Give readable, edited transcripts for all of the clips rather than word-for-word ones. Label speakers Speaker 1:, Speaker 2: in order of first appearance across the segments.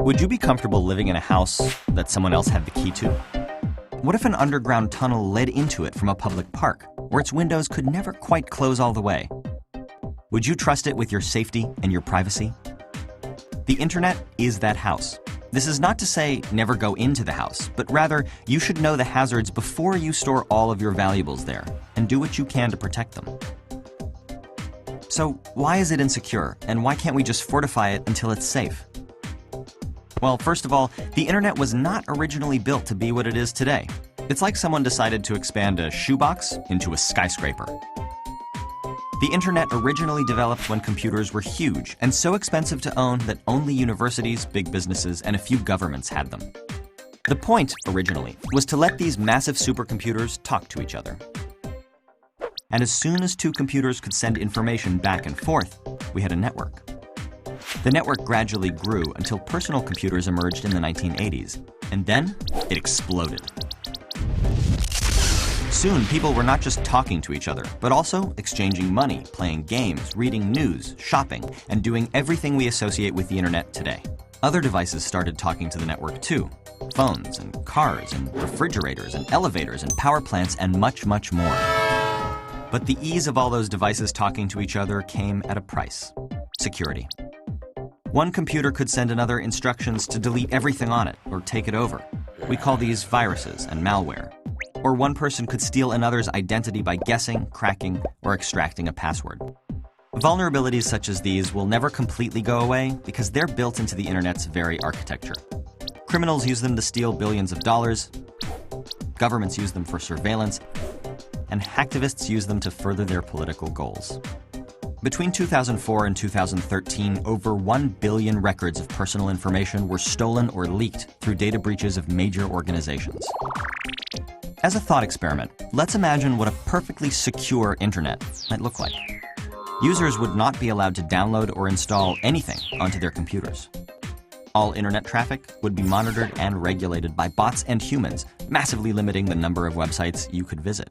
Speaker 1: Would you be comfortable living in a house that someone else had the key to? What if an underground tunnel led into it from a public park, where its windows could never quite close all the way? Would you trust it with your safety and your privacy? The internet is that house. This is not to say never go into the house, but rather you should know the hazards before you store all of your valuables there, and do what you can to protect them. So why is it insecure, and why can't we just fortify it until it's safe? Well, first of all, the internet was not originally built to be what it is today. It's like someone decided to expand a shoebox into a skyscraper. The internet originally developed when computers were huge and so expensive to own that only universities, big businesses, and a few governments had them. The point, originally, was to let these massive supercomputers talk to each other. And as soon as two computers could send information back and forth, we had a network. The network gradually grew until personal computers emerged in the 1980s, and then it exploded. Soon, people were not just talking to each other, but also exchanging money, playing games, reading news, shopping, and doing everything we associate with the internet today. Other devices started talking to the network too. Phones and cars and refrigerators and elevators and power plants and much, much more. But the ease of all those devices talking to each other came at a price: security. One computer could send another instructions to delete everything on it or take it over. We call these viruses and malware. Or one person could steal another's identity by guessing, cracking, or extracting a password. Vulnerabilities such as these will never completely go away because they're built into the internet's very architecture. Criminals use them to steal billions of dollars, governments use them for surveillance, and hacktivists use them to further their political goals. Between 2004 and 2013, over 1 billion records of personal information were stolen or leaked through data breaches of major organizations. As a thought experiment, let's imagine what a perfectly secure internet might look like. Users would not be allowed to download or install anything onto their computers. All internet traffic would be monitored and regulated by bots and humans, massively limiting the number of websites you could visit.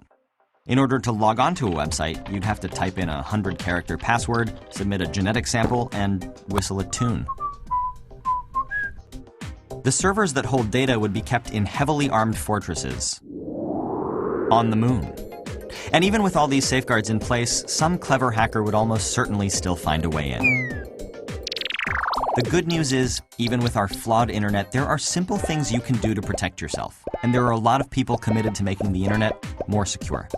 Speaker 1: In order to log onto a website, you'd have to type in a 100-character password, submit a genetic sample, and whistle a tune. The servers that hold data would be kept in heavily armed fortresses on the moon. And even with all these safeguards in place, some clever hacker would almost certainly still find a way in. The good news is, even with our flawed internet, there are simple things you can do to protect yourself. And there are a lot of people committed to making the internet more secure.